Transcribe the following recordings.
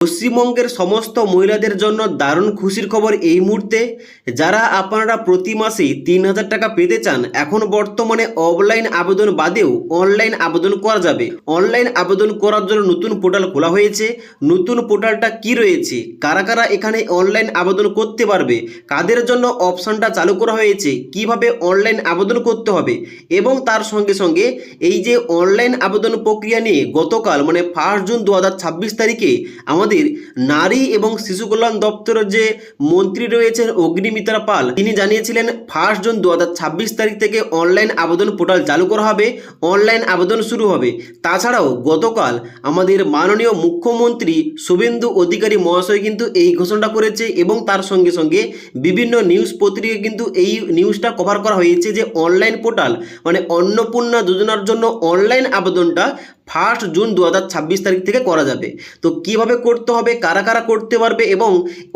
পশ্চিমবঙ্গের সমস্ত মহিলাদের জন্য দারুণ খুশির খবর এই মুহূর্তে। যারা আপনারা প্রতি মাসে ৩,০০০ টাকা পেতে চান, এখন বর্তমানে অফলাইন আবেদন বাদেও অনলাইন আবেদন করা যাবে। অনলাইন আবেদন করার জন্য নতুন পোর্টাল খোলা হয়েছে। নতুন পোর্টালটা কি রয়েছে, কারা কারা এখানে অনলাইন আবেদন করতে পারবে, কাদের জন্য অপশানটা চালু করা হয়েছে, কিভাবে অনলাইন আবেদন করতে হবে, এবং তার সঙ্গে সঙ্গে এই যে অনলাইন আবেদন প্রক্রিয়া নিয়ে গতকাল মানে 1 জুন 2026 তারিখে আমাদের নারী এবং শিশু কল্যাণ দপ্তরের যে মন্ত্রী রয়েছেন অগ্নিমিত্রা পাল, তিনি জানিয়েছিলেন 1 জুন 2026 তারিখ থেকে অনলাইন আবেদন পোর্টাল চালু করা হবে, অনলাইন আবেদন শুরু হবে। তাছাড়াও গতকাল আমাদের মাননীয় মুখ্যমন্ত্রী শুভেন্দু অধিকারী মহাশয় কিন্তু এই ঘোষণাটা করেছে এবং তার সঙ্গে সঙ্গে বিভিন্ন নিউজ পত্রিকায় কিন্তু এই নিউজটা কভার করা হয়েছে যে অনলাইন পোর্টাল মানে অন্নপূর্ণা যোজনার জন্য অনলাইন আবেদনটা 1 জুন 2026 তারিখ থেকে করা যাবে। তো কিভাবে করতে হবে, কারা কারা করতে পারবে এবং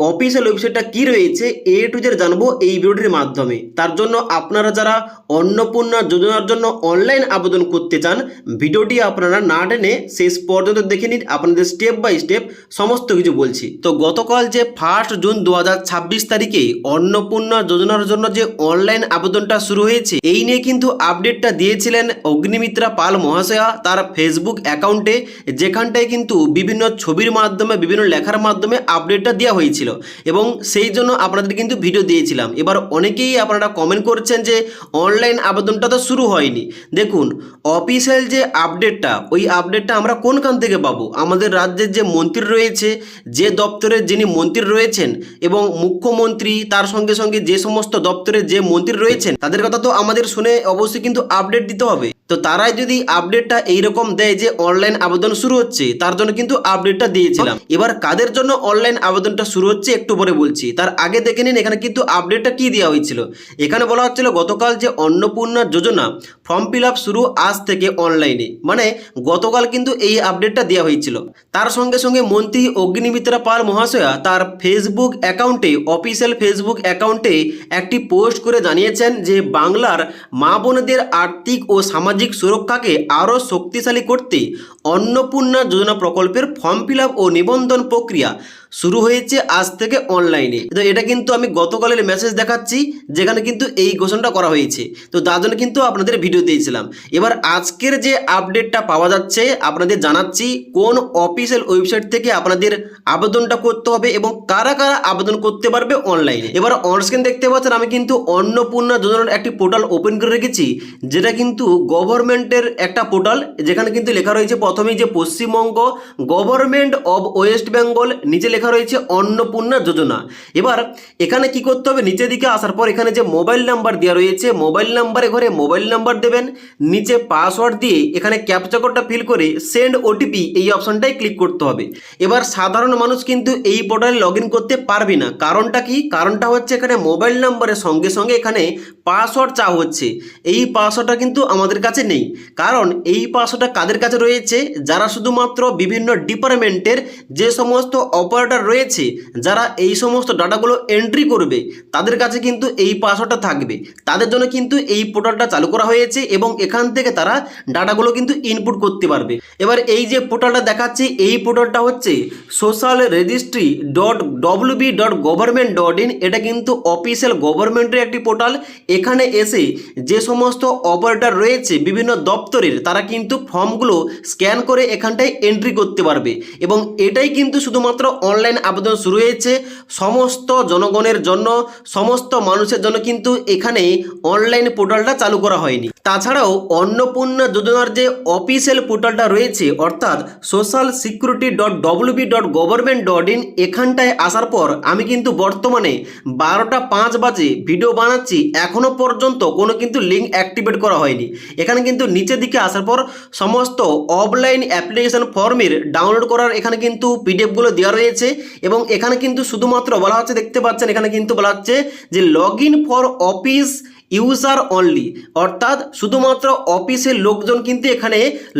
অফিসিয়াল ওয়েবসাইটটা কি রয়েছে A to Z জানবো এই ভিডিওটির মাধ্যমে। তার জন্য আপনারা যারা অন্নপূর্ণা যোজনার জন্য অনলাইন আবেদন করতে চান, ভিডিওটি আপনারা না টেনে শেষ পর্যন্ত দেখে নিন, আপনাদের স্টেপ বাই স্টেপ সমস্ত কিছু বলছি। তো গতকাল যে 1 জুন 2026 তারিখে অন্নপূর্ণা যোজনার জন্য যে অনলাইন আবেদনটা শুরু হয়েছে, এই নিয়ে কিন্তু আপডেটটা দিয়েছিলেন অগ্নিমিত্রা পাল মহাশয়া তার ফেসবুক অ্যাকাউন্টে, যেখানটায় কিন্তু বিভিন্ন ছবির মাধ্যমে বিভিন্ন লেখার মাধ্যমে আপডেটটা দেওয়া হয়েছিল এবং সেই জন্য আপনাদের কিন্তু ভিডিও দিয়েছিলাম। এবার অনেকেই আপনারা কমেন্ট করছেন যে অনলাইন আবেদনটা তো শুরু হয়নি। দেখুন, অফিসিয়াল যে আপডেটটা, ওই আপডেটটা আমরা কোনখান থেকে পাবো? আমাদের রাজ্যের যে মন্ত্রী রয়েছে, যে দপ্তরের যিনি মন্ত্রী রয়েছেন এবং মুখ্যমন্ত্রী, তার সঙ্গে সঙ্গে যে সমস্ত দপ্তরের যে মন্ত্রী রয়েছেন, তাদের কথা তো আমাদের শুনে অবশ্যই কিন্তু আপডেট দিতে হবে। তো তারাই যদি আপডেটটা এইরকম দেয় যে অনলাইন আবেদন শুরু হচ্ছে, তার জন্য কিন্তু আপডেটটা দিয়েছিলাম। এবার কাদের জন্য অনলাইন আবেদনটা শুরু হচ্ছে একটু পরে বলছি, তার আগে দেখে নিন এখানে কিন্তু আপডেটটা কি দেওয়া হয়েছিল। এখানে বলা হচ্ছিল গতকাল যে অন্নপূর্ণা যোজনা ফর্ম ফিল আপ শুরু আজ থেকে অনলাইনে, মানে গতকাল কিন্তু এই আপডেটটা দেওয়া হয়েছিল। তার সঙ্গে সঙ্গে মন্ত্রী অগ্নিমিত্রা পাল মহাশয়া তার ফেসবুক অ্যাকাউন্টে, অফিসিয়াল ফেসবুক অ্যাকাউন্টে একটি পোস্ট করে জানিয়েছেন যে বাংলার মা বোনেদের আর্থিক ও সামাজিক সুরক্ষাকে আরও শক্তিশালী করতে অন্নপূর্ণা যোজনা প্রকল্পের ফর্ম ফিল আপ ও নিবন্ধন প্রক্রিয়া শুরু হয়েছে আজ থেকে অনলাইনে। তো এটা কিন্তু আমি গতকালের মেসেজ দেখাচ্ছি, যেখানে কিন্তু এই ঘোষণাটা করা হয়েছে। তো তার জন্য কিন্তু আপনাদের ভিডিও দিয়েছিলাম। এবার আজকের যে আপডেটটা পাওয়া যাচ্ছে আপনাদের জানাচ্ছি কোন অফিসিয়াল ওয়েবসাইট থেকে আপনাদের আবেদনটা করতে হবে এবং কারা কারা আবেদন করতে পারবে অনলাইনে। এবার অনস্ক্রিন দেখতে পাচ্ছেন আমি কিন্তু অন্নপূর্ণা যোজনার একটি পোর্টাল ওপেন করে রেখেছি, যেটা কিন্তু গভর্নমেন্টের একটা পোর্টাল, যেখানে কিন্তু লেখা রয়েছে প্রথমেই যে Paschimbanga government of West Bengal, নিচে লেখা রয়েছে অন্নপূর্ণা যোজনা। এবার এখানে কি করতে হবে, নিচের দিকে আসার পর এখানে যে মোবাইল নাম্বার দেওয়া রয়েছে, মোবাইল নাম্বারে ঘরে মোবাইল নাম্বার দেবেন, নিচে পাসওয়ার্ড দিয়ে এখানে ক্যাপচা কোডটা ফিল করে সেন্ড ওটিপি এই অপশনটাই ক্লিক করতে হবে। এবার সাধারণ মানুষ কিন্তু এই পোর্টালে লগ ইন করতে পারবে না। কারণটা কি? কারণটা হচ্ছে এখানে মোবাইল নাম্বারের সঙ্গে সঙ্গে এখানে পাসওয়ার্ড চাওয়া হচ্ছে। এই পাসওয়ার্ডটা কিন্তু আমাদের কাছে নেই, কারণ এই পাসওয়ার্ডটা কাদের কাছে রয়েছে? যারা শুধুমাত্র বিভিন্ন ডিপার্টমেন্টের যে সমস্ত অপারেটর রয়েছে, যারা এই সমস্ত ডাটাগুলো এন্ট্রি করবে, তাদের কাছে কিন্তু এই পাসওয়ার্ডটা থাকবে। তাদের জন্য কিন্তু এই পোর্টালটা চালু করা হয়েছে এবং এখান থেকে তারা ডাটাগুলো কিন্তু ইনপুট করতে পারবে। এবার এই যে পোর্টালটা দেখাচ্ছি, এই পোর্টালটা হচ্ছে socialregistry.wb.government.in। এটা কিন্তু অফিসিয়াল গভর্নমেন্টের একটি পোর্টাল। এখানে এসে যে সমস্ত অপারেটর রয়েছে বিভিন্ন দপ্তরের, তারা কিন্তু ফর্মগুলো স্ক্যান করে এখানটায় এন্ট্রি করতে পারবে এবং এটাই কিন্তু শুধুমাত্র অনলাইন আবেদন শুরু হয়েছে সমস্ত জনগণের জন্য, সমস্ত মানুষের জন্য কিন্তু এখানে অনলাইন পোর্টালটা চালু করা হয়নি। তাছাড়াও অন্নপূর্ণা যোজনার যে অফিসিয়াল পোর্টালটা রয়েছে অর্থাৎ socialsecurity.wb.government.in, এখানটায় আসার পর আমি কিন্তু বর্তমানে 12টা 5 বাজে ভিডিও বানাচ্ছি, এখনো পর্যন্ত কোনো কিন্তু লিঙ্ক অ্যাক্টিভেট করা হয়নি। এখানে কিন্তু নিচের দিকে আসার পর সমস্ত অফলাইন অ্যাপ্লিকেশন ফর্মের ডাউনলোড করার এখানে কিন্তু পিডিএফগুলো দেওয়া রয়েছে এবং এখানে কিন্তু শুধুমাত্র বলা হচ্ছে, দেখতে পাচ্ছেন এখানে কিন্তু বলা হচ্ছে যে log in for office user only, অর্থাৎ শুধুমাত্র অফিসের লোকজন কিন্তু এখানে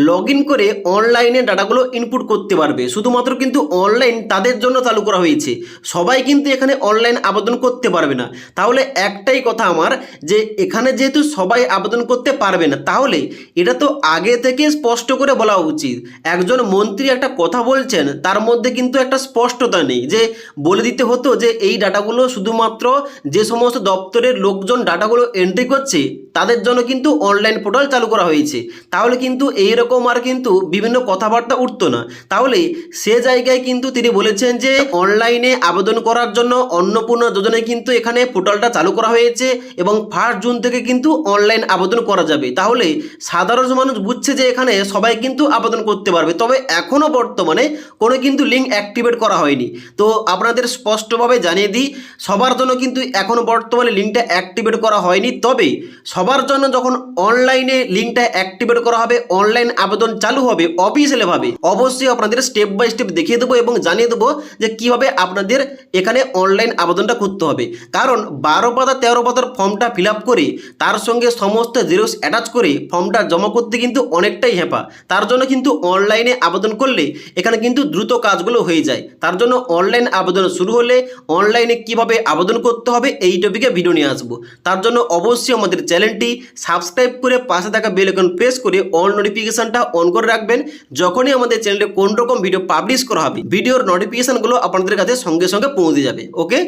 লগ ইন করে অনলাইনে ডাটাগুলো ইনপুট করতে পারবে। শুধুমাত্র কিন্তু অনলাইন তাদের জন্য চালু করা হয়েছে, সবাই কিন্তু এখানে অনলাইন আবেদন করতে পারবে না। তাহলে একটাই কথা আমার, যে এখানে যেহেতু সবাই আবেদন করতে পারবে না, তাহলে এটা তো আগে থেকে স্পষ্ট করে বলা উচিত। একজন মন্ত্রী একটা কথা বলছেন, তার মধ্যে কিন্তু একটা স্পষ্টতা নেই, যে বলে দিতে হতো যে এই ডাটাগুলো শুধুমাত্র যে সমস্ত দপ্তরের লোকজন ডাটাগুলো এন্ট্রি করছে তাদের জন্য কিন্তু অনলাইন পোর্টাল চালু করা হয়েছে। তাহলে কিন্তু এইরকম আর কিন্তু বিভিন্ন কথাবার্তা উঠতো না। তাহলে সে জায়গায় কিন্তু তিনি বলেছেন যে অনলাইনে আবেদন করার জন্য অন্নপূর্ণা যোজনায় কিন্তু এখানে পোর্টালটা চালু করা হয়েছে এবং 1 জুন থেকে কিন্তু অনলাইন আবেদন করা যাবে। তাহলে সাধারণ মানুষ বুঝছে যে এখানে সবাই কিন্তু আবেদন করতে পারবে। তবে এখনও বর্তমানে কোনো কিন্তু লিঙ্ক অ্যাক্টিভেট করা হয়নি। তো আপনাদের স্পষ্টভাবে জানিয়ে দিই, সবার জন্য কিন্তু এখনও বর্তমানে লিঙ্কটা অ্যাক্টিভেট করা হয়নি। তবে সবার জন্য যখন অনলাইনে লিঙ্কটা অ্যাক্টিভেট করা হবে, অনলাইন আবেদন চালু হবে অফিসিয়ালিভাবে, অবশ্যই আপনাদের স্টেপ বাই স্টেপ দেখিয়ে দেবো এবং জানিয়ে দেবো যে কীভাবে আপনাদের এখানে অনলাইন আবেদনটা করতে হবে। কারণ 12 পাতা 13 পাতার ফর্মটা ফিল আপ করে তার সঙ্গে সমস্ত জেরক্স অ্যাটাচ করে ফর্মটা জমা করতে কিন্তু অনেকটাই হেঁপা। তার জন্য কিন্তু অনলাইনে আবেদন করলে এখানে কিন্তু দ্রুত কাজগুলো হয়ে যায়। তার জন্য অনলাইন আবেদন শুরু হলে অনলাইনে কিভাবে আবেদন করতে হবে এই টপিকে ভিডিও নিয়ে আসবো। তার জন্য অবশ্যই আমাদের চ্যানেলটি সাবস্ক্রাইব করে পাশে থাকা বেল আইকন প্রেস করে অল নোটিফিকেশনটা অন করে রাখবেন। যখনই আমাদের চ্যানেলে কোন রকম ভিডিও পাবলিশ করা হবে, ভিডিওর নোটিফিকেশনগুলো আপনাদের কাছে সঙ্গে সঙ্গে পৌঁছে যাবে। ওকে।